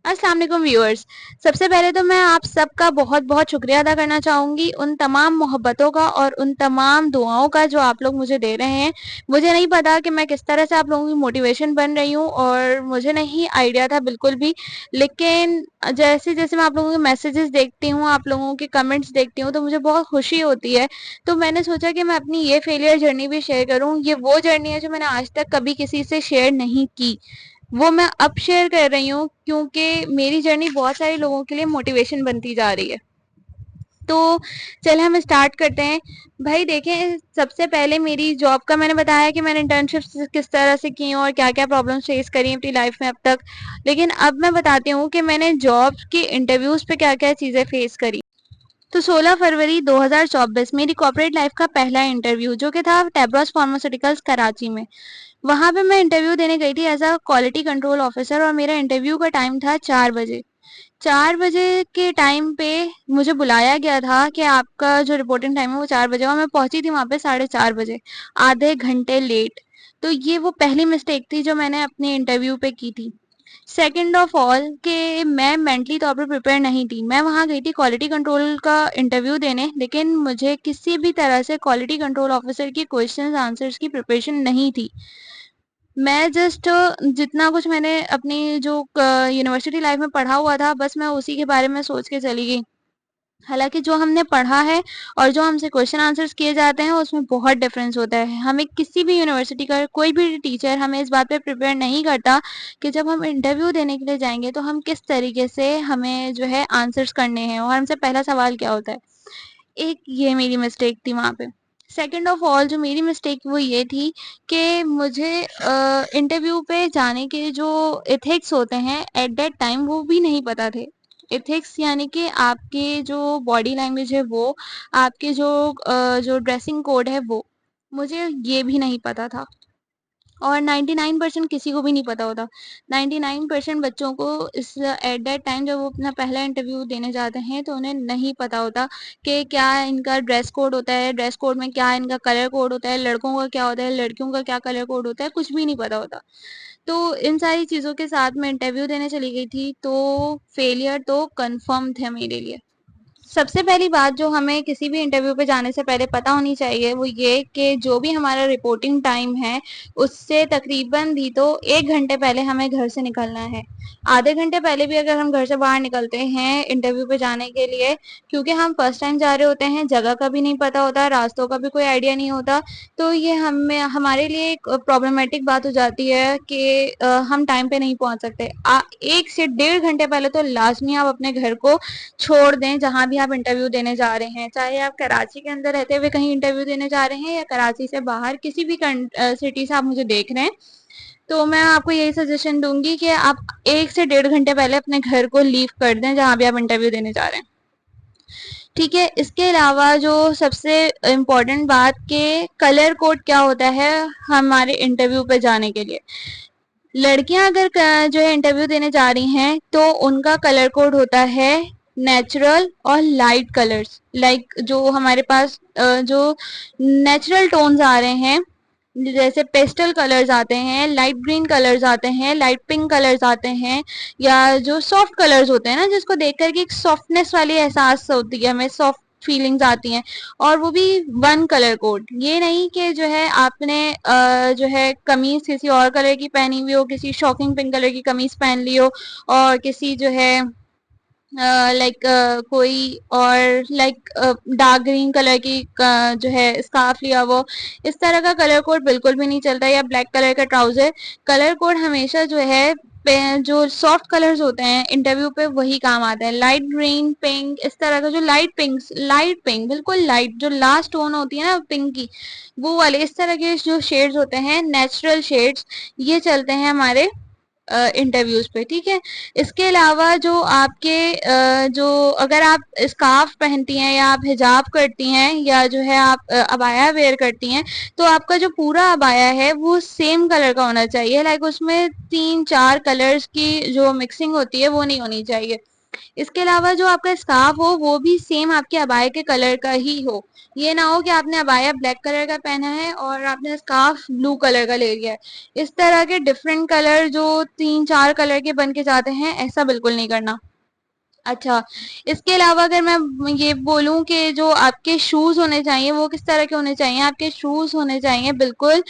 अस्सलाम वालेकुम व्यूअर्स। सबसे पहले तो मैं आप सबका बहुत बहुत शुक्रिया अदा करना चाहूँगी उन तमाम मोहब्बतों का और उन तमाम दुआओं का जो आप लोग मुझे दे रहे हैं। मुझे नहीं पता कि मैं किस तरह से आप लोगों की मोटिवेशन बन रही हूँ और मुझे नहीं आइडिया था बिल्कुल भी, लेकिन जैसे-जैसे मैं आप लोगों के मैसेजेस देखती हूँ, आप लोगों के कमेंट्स देखती हूँ, तो मुझे बहुत खुशी होती है। तो मैंने सोचा कि मैं अपनी ये फेलियर जर्नी भी शेयर करूँ। ये वो जर्नी है जो मैंने आज तक कभी किसी से शेयर नहीं की। वो मैं अब शेयर कर रही हूँ क्योंकि मेरी जर्नी बहुत सारे लोगों के लिए मोटिवेशन बनती जा रही है। तो चलिए हम स्टार्ट करते हैं। भाई देखें, सबसे पहले मेरी जॉब का मैंने बताया कि मैंने इंटर्नशिप किस तरह से की और क्या-क्या प्रॉब्लम फेस करी अपनी लाइफ में अब तक। लेकिन अब मैं बताती हूँ कि मैंने जॉब के इंटरव्यूज़ पे क्या-क्या चीज़ें फेस करी। तो 16 फरवरी 2024 मेरी कॉर्पोरेट लाइफ का पहला इंटरव्यू जो कि था टेब्रोस फार्मास्यूटिकल्स कराची में। वहाँ पे मैं इंटरव्यू देने गई थी as a quality control officer और मेरा इंटरव्यू का टाइम था 4 बजे। 4 बजे के टाइम पे मुझे बुलाया गया था कि आपका जो रिपोर्टिंग टाइम है वो 4 बजे, और मैं पहुंची थी वहाँ पे 4:30 बजे, आधे घंटे लेट। तो ये वो पहली मिस्टेक थी जो मैंने अपने इंटरव्यू पे की थी। सेकंड ऑफ ऑल कि मैं मेंटली तौर पे प्रिपेयर नहीं थी। मैं वहाँ गई थी क्वालिटी कंट्रोल का इंटरव्यू देने, लेकिन मुझे किसी भी तरह से क्वालिटी कंट्रोल ऑफिसर की क्वेश्चंस आंसर्स की प्रिपरेशन नहीं थी। मैं जस्ट जितना कुछ मैंने अपनी जो यूनिवर्सिटी लाइफ में पढ़ा हुआ था, बस मैं उसी के बारे में सोच के चली गई। हालांकि जो हमने पढ़ा है और जो हमसे क्वेश्चन आंसर्स किए जाते हैं उसमें बहुत डिफरेंस होता है। हमें किसी भी यूनिवर्सिटी का कोई भी टीचर हमें इस बात पे प्रिपेयर नहीं करता कि जब हम इंटरव्यू देने के लिए जाएंगे तो हम किस तरीके से हमें जो है आंसर्स करने हैं और हमसे पहला सवाल क्या होता है। एक ये मेरी मिस्टेक थी वहाँ पे। सेकंड ऑफ ऑल जो मेरी मिस्टेक वो ये थी कि मुझे इंटरव्यू पे जाने के जो एथिक्स होते हैं एट दैट टाइम वो भी नहीं पता थे। एथिक्स यानी कि आपके जो बॉडी लैंग्वेज है वो, आपके जो ड्रेसिंग कोड है वो, मुझे ये भी नहीं पता था। और 99% किसी को भी नहीं पता होता। 99% बच्चों को इस एट दैट टाइम जब वो अपना पहला इंटरव्यू देने जाते हैं तो उन्हें नहीं पता होता कि क्या इनका ड्रेस कोड होता है, ड्रेस कोड में क्या इनका कलर कोड होता है, लड़कों का क्या होता है, लड़कियों का क्या कलर कोड होता है, कुछ भी नहीं पता होता। तो इन सारी चीज़ों के साथ मैं इंटरव्यू देने चली गई थी, तो फेलियर तो कंफर्म था मेरे लिए। सबसे पहली बात जो हमें किसी भी इंटरव्यू पे जाने से पहले पता होनी चाहिए वो ये कि जो भी हमारा रिपोर्टिंग टाइम है उससे तकरीबन भी तो 1 घंटे पहले हमें घर से निकलना है। आधे घंटे पहले भी अगर हम घर से बाहर निकलते हैं इंटरव्यू पे जाने के लिए, क्योंकि हम फर्स्ट टाइम जा रहे होते हैं, जगह का भी नहीं पता होता, रास्तों का भी कोई आइडिया नहीं होता, तो ये हमें हमारे लिए एक प्रॉब्लमेटिक बात हो जाती है कि हम टाइम पे नहीं पहुंच सकते। 1 से 1.5 घंटे पहले तो लाजमी आप अपने घर को छोड़ दें जहां भी आप इंटरव्यू देने जा रहे हैं, चाहे आप कराची के अंदर रहते हुए कहीं इंटरव्यू देने जा रहे हैं या कराची से बाहर किसी भी सिटी से आप मुझे देख रहे हैं, तो मैं आपको यही सजेशन दूंगी कि आप 1 से 1.5 घंटे पहले अपने घर को लीव कर दें जहां भी आप इंटरव्यू देने जा रहे हैं। ठीक है, इसके अलावा जो सबसे इम्पोर्टेंट बात के कलर कोड क्या होता है हमारे इंटरव्यू पे जाने के लिए। लड़कियां अगर जो है इंटरव्यू देने जा रही हैं तो उनका कलर कोड होता है नेचुरल और लाइट कलर्स। लाइक जो हमारे पास जो नेचुरल टोन्स आ रहे हैं, जैसे पेस्टल कलर्स आते हैं, लाइट ग्रीन कलर्स आते हैं, लाइट पिंक कलर्स आते हैं, या जो सॉफ्ट कलर्स होते हैं ना जिसको देख करके एक सॉफ्टनेस वाली एहसास होती है, हमें सॉफ्ट फीलिंग्स आती हैं, और वो भी वन कलर कोड। ये नहीं कि जो है आपने जो है कमीज किसी और कलर की पहनी हुई हो, किसी शॉकिंग पिंक कलर की कमीज पहन ली हो और किसी जो है लाइक कोई और लाइक डार्क ग्रीन कलर की जो है स्कार्फ लिया वो, इस तरह का कलर कोड बिल्कुल भी नहीं चलता, या ब्लैक कलर का ट्राउजर। कलर कोड हमेशा जो है जो सॉफ्ट कलर्स होते हैं इंटरव्यू पे वही काम आता है। लाइट ग्रीन, पिंक, इस तरह का जो लाइट पिंक बिल्कुल लाइट जो लास्ट टोन होती है ना पिंक की, वो वाले इस तरह के जो शेड्स होते हैं नेचुरल शेड्स, ये चलते हैं हमारे इंटरव्यूज पे। ठीक है, इसके अलावा जो आपके जो अगर आप स्कार्फ पहनती हैं या आप हिजाब करती हैं या जो है आप अबाया वेयर करती हैं, तो आपका जो पूरा अबाया है वो सेम कलर का होना चाहिए। लाइक उसमें 3-4 कलर्स की जो मिक्सिंग होती है वो नहीं होनी चाहिए। इसके अलावा जो आपका स्कार्फ हो वो भी सेम आपके अबाया के कलर का ही हो। ये ना हो कि आपने अबाया ब्लैक कलर का पहना है और आपने स्कार्फ ब्लू कलर का ले लिया है। इस तरह के डिफरेंट कलर जो 3-4 कलर के बन के जाते हैं, ऐसा बिल्कुल नहीं करना। अच्छा, इसके अलावा अगर मैं ये बोलूँ कि जो आपके शूज़ होने चाहिए वो किस तरह के होने चाहिए? आपके शूज़ होने चाहिए बिल्कुल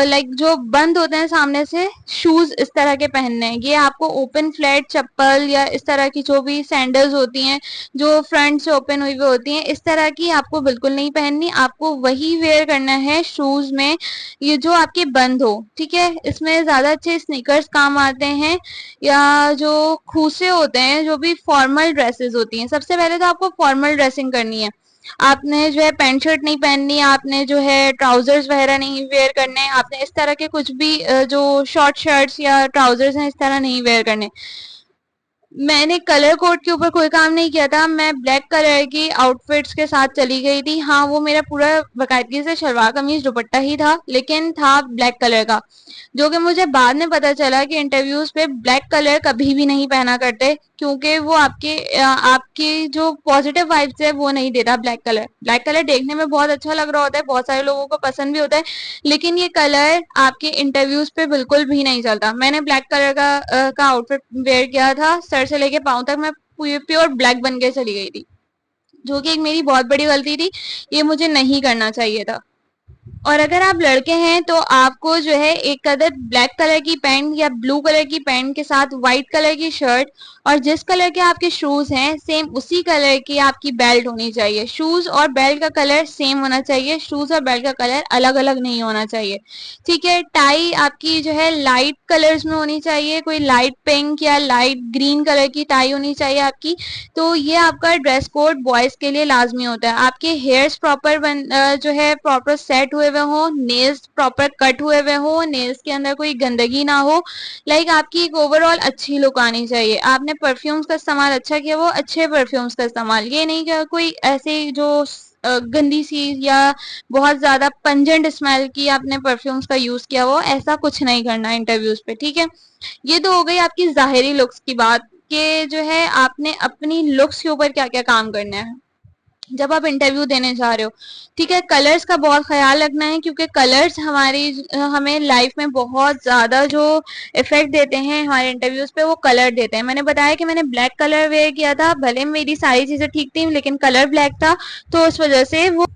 लाइक जो बंद होते हैं सामने से, शूज़ इस तरह के पहनने हैं। ये आपको ओपन फ्लैट चप्पल या इस तरह की जो भी सैंडल्स होती हैं, जो फ्रंट से ओपन हुई हुई होती हैं, इस तरह की आपको बिल्कुल नहीं पहननी। आपको वही वेयर करना है शूज़ में, ये जो आपके बंद हो, ठीक है? इसमें ज़्यादा अच्छे स्नीकर्स काम आते हैं, या जो खूसे होते हैं, जो भी फॉर्मल ड्रेसेस होती हैं। सबसे पहले तो आपको फॉर्मल ड्रेसिंग करनी है। आपने जो है पैंट शर्ट नहीं पहननी, आपने जो है ट्राउजर्स वगैरह नहीं वेयर करने, आपने इस तरह के कुछ भी जो शॉर्ट शर्ट्स या ट्राउजर्स हैं इस तरह नहीं वेयर करने। मैंने कलर कोड के ऊपर कोई काम नहीं किया था, मैं ब्लैक कलर की आउटफिट्स के साथ चली गई थी। हाँ, वो मेरा पूरा बाकायदगी से शलवार कमीज दुपट्टा ही था, लेकिन था ब्लैक कलर का, जो कि मुझे बाद में पता चला कि इंटरव्यूज पे ब्लैक कलर कभी भी नहीं पहना करते, क्योंकि वो आपकी जो पॉजिटिव वाइब्स है वो नहीं देता। ब्लैक कलर देखने में बहुत अच्छा लग रहा होता है, बहुत सारे लोगों को पसंद भी होता है, लेकिन ये कलर आपके इंटरव्यूज पे बिल्कुल भी नहीं चलता। मैंने ब्लैक कलर का आउटफिट वेयर किया था, सर से लेके पांव तक मैं प्योर ब्लैक बन के चली गई थी, जो कि एक मेरी बहुत बड़ी गलती थी। ये मुझे नहीं करना चाहिए था। और अगर आप लड़के हैं तो आपको जो है एक अदर ब्लैक कलर की पैंट या ब्लू कलर की पैंट के साथ व्हाइट कलर की शर्ट, और जिस कलर के आपके शूज हैं सेम उसी कलर की आपकी बेल्ट होनी चाहिए। शूज और बेल्ट का कलर सेम होना चाहिए, शूज और बेल्ट का कलर अलग अलग नहीं होना चाहिए, ठीक है? टाई आपकी जो है लाइट कलर्स में होनी चाहिए, कोई लाइट पिंक या लाइट ग्रीन कलर की टाई होनी चाहिए आपकी। तो ये आपका ड्रेस कोड बॉयज के लिए लाजमी होता है। आपके हेयर्स प्रॉपर जो है प्रॉपर सेट हुए हुए हो, नेल्स प्रॉपर कट हुए हुए हो, नेल्स के अंदर कोई गंदगी ना हो, लाइक आपकी एक ओवरऑल अच्छी लुक आनी चाहिए। आपने परफ्यूम्स का इस्तेमाल अच्छा किया, वो अच्छे परफ्यूम्स का इस्तेमाल, ये नहीं कि कोई ऐसे जो गंदी सी या बहुत ज्यादा पंजेंट स्मेल की आपने परफ्यूम्स का यूज किया, वो ऐसा कुछ नहीं करना इंटरव्यूज पे, ठीक है? ये तो हो गई आपकी जाहिरी लुक्स की बात, कि जो है आपने अपनी लुक्स के ऊपर क्या क्या काम करना है जब आप इंटरव्यू देने जा रहे हो, ठीक है? कलर्स का बहुत ख्याल रखना है, क्योंकि कलर्स हमें लाइफ में बहुत ज्यादा जो इफेक्ट देते हैं, हमारे इंटरव्यूज पे वो कलर देते हैं। मैंने बताया कि मैंने ब्लैक कलर वेयर किया था, भले मेरी सारी चीजें ठीक थी लेकिन कलर ब्लैक था, तो उस वजह से वो।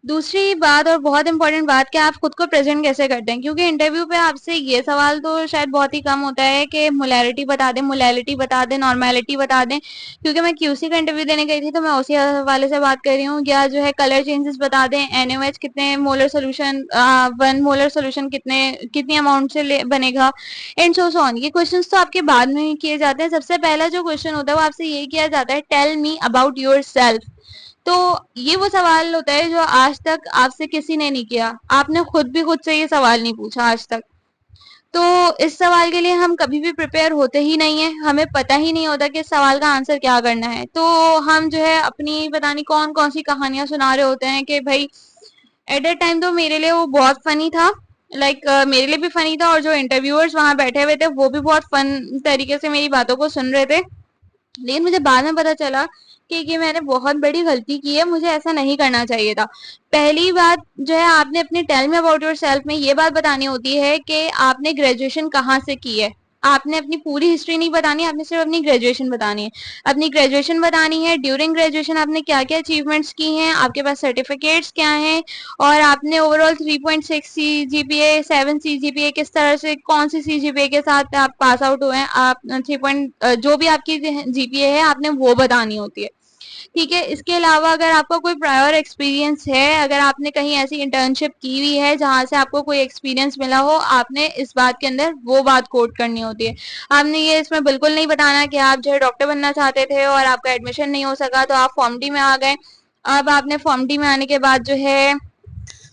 दूसरी बात और बहुत इंपॉर्टेंट बात कि आप खुद को प्रेजेंट कैसे करते हैं, क्योंकि इंटरव्यू पे आपसे ये सवाल तो शायद बहुत ही कम होता है कि मोलैलिटी बता दें, नॉर्मेलिटी बता दें। क्योंकि मैं क्यूसी का इंटरव्यू देने गई थी तो मैं उसी हवाले से बात कर रही हूँ, या जो है कलर चेंजेस बता दें, एनओएच कितने मोलर सोल्यूशन, 1 मोलर सोल्यूशन कितनी अमाउंट से बनेगा, एंड सो ऑन। ये क्वेश्चन तो आपके बाद में किए जाते हैं। सबसे पहला जो क्वेश्चन होता है वो आपसे ये किया जाता है, tell me about yourself. तो ये वो सवाल होता है जो आज तक आपसे किसी ने नहीं किया, आपने खुद भी खुद से ये सवाल नहीं पूछा आज तक। तो इस सवाल के लिए हम कभी भी प्रिपेयर होते ही नहीं है, हमें पता ही नहीं होता कि इस सवाल का आंसर क्या करना है। तो हम जो है अपनी पता नहीं कौन कौन सी कहानियां सुना रहे होते हैं कि भाई, एट दैट टाइम तो मेरे लिए वो बहुत फनी था, मेरे लिए भी फनी था, और जो इंटरव्यूअर्स वहां बैठे हुए थे वो भी बहुत फन तरीके से मेरी बातों को सुन रहे थे। लेकिन मुझे बाद में पता चला कि ये मैंने बहुत बड़ी गलती की है, मुझे ऐसा नहीं करना चाहिए था। पहली बात जो है, आपने अपनी tell me about yourself में ये बात बतानी होती है कि आपने ग्रेजुएशन कहाँ से की है। आपने अपनी पूरी हिस्ट्री नहीं बतानी, आपने सिर्फ अपनी ग्रेजुएशन बतानी है। अपनी ग्रेजुएशन बतानी है, ड्यूरिंग ग्रेजुएशन आपने क्या क्या अचीवमेंट्स की हैं, आपके पास सर्टिफिकेट्स क्या हैं, और आपने ओवरऑल 3.6 CGPA, 7 CGPA किस तरह से, कौन सी CGPA के साथ आप पास आउट हुए हैं, आप 3 पॉइंट जो भी आपकी GPA है आपने वो बतानी होती है, ठीक है? इसके अलावा अगर आपका कोई प्रायर एक्सपीरियंस है, अगर आपने कहीं ऐसी इंटर्नशिप की हुई है जहां से आपको कोई एक्सपीरियंस मिला हो, आपने इस बात के अंदर वो बात कोट करनी होती है। आपने ये इसमें बिल्कुल नहीं बताना कि आप जो है डॉक्टर बनना चाहते थे और आपका एडमिशन नहीं हो सका तो आप फॉर्म डी में आ गए। अब आपने फॉर्म डी में आने के बाद जो है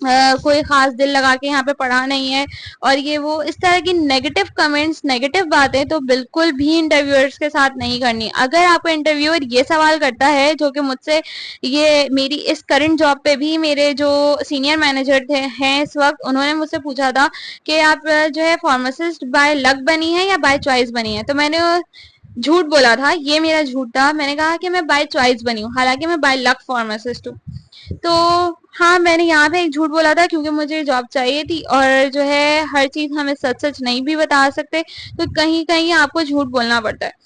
कोई खास दिल लगा के यहाँ पे पढ़ा नहीं है, और ये वो इस तरह की नेगेटिव कमेंट्स, नेगेटिव बातें तो बिल्कुल भी इंटरव्यूअर्स के साथ नहीं करनी। अगर आपको इंटरव्यूअर ये सवाल करता है, जो कि मुझसे, ये मेरी इस करंट जॉब पे भी मेरे जो सीनियर मैनेजर थे हैं इस वक्त, उन्होंने मुझसे पूछा था कि आप जो है फार्मासिस्ट बाय लक बनी है या बाय चॉइस बनी है, तो मैंने झूठ बोला था, ये मेरा झूठ था। मैंने कहा कि मैं बाय चॉइस बनी हूँ, हालांकि मैं बाय लक फार्मासिस्ट हूँ। तो हाँ, मैंने यहाँ पे एक झूठ बोला था क्योंकि मुझे जॉब चाहिए थी, और जो है हर चीज हमें सच सच नहीं भी बता सकते, तो कहीं कहीं आपको झूठ बोलना पड़ता है।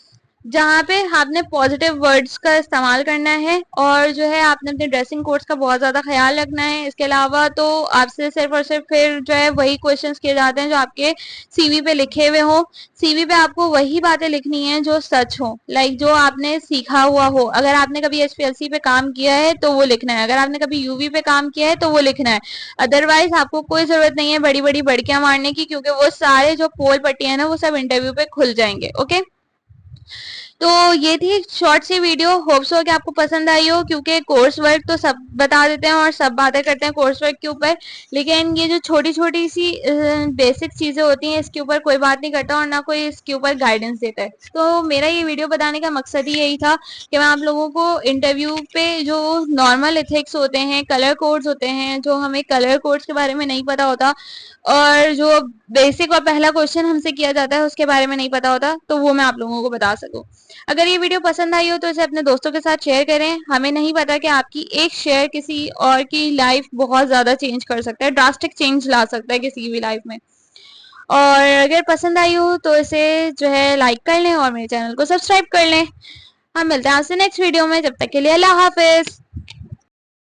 जहाँ पे आपने पॉजिटिव वर्ड्स का इस्तेमाल करना है, और जो है आपने अपने ड्रेसिंग कोड्स का बहुत ज्यादा ख्याल रखना है। इसके अलावा तो आपसे सिर्फ और सिर्फ फिर जो है वही क्वेश्चंस किए जाते हैं जो आपके सीवी पे लिखे हुए हो। सीवी पे आपको वही बातें लिखनी है जो सच हो, लाइक जो आपने सीखा हुआ हो। अगर आपने कभी एचपीएलसी पे काम किया है तो वो लिखना है, अगर आपने कभी यूवी पे काम किया है तो वो लिखना है। अदरवाइज आपको कोई जरूरत नहीं है बड़ी बड़ी बड़कियां मारने की, क्योंकि वो सारे जो पोल पट्टी है ना वो सब इंटरव्यू पे खुल जाएंगे। ओके, तो ये थी एक शॉर्ट सी वीडियो। होप्स हो कि आपको पसंद आई हो, क्योंकि कोर्स वर्क तो सब बता देते हैं और सब बातें करते हैं कोर्स वर्क के ऊपर, लेकिन ये जो छोटी छोटी सी बेसिक चीजें होती हैं इसके ऊपर कोई बात नहीं करता और ना कोई इसके ऊपर गाइडेंस देता है। तो मेरा ये वीडियो बताने का मकसद ही यही था कि मैं आप लोगों को इंटरव्यू पे जो नॉर्मल एथिक्स होते हैं, कलर कोड्स होते हैं, जो हमें कलर कोड्स के बारे में नहीं पता होता, और जो बेसिक और पहला क्वेश्चन हमसे किया जाता है उसके बारे में नहीं पता होता, तो वो मैं आप लोगों को बता सकूं। अगर ये वीडियो पसंद आई हो तो इसे अपने दोस्तों के साथ शेयर करें। हमें नहीं पता कि आपकी एक शेयर किसी और की लाइफ बहुत ज्यादा चेंज कर सकता है, ड्रास्टिक चेंज ला सकता है किसी की भी लाइफ में। और अगर पसंद आई हो तो इसे जो है लाइक कर लें और मेरे चैनल को सब्सक्राइब कर लें। हम मिलते हैं आपसे नेक्स्ट वीडियो में, जब तक के लिए अल्लाह हाफिज।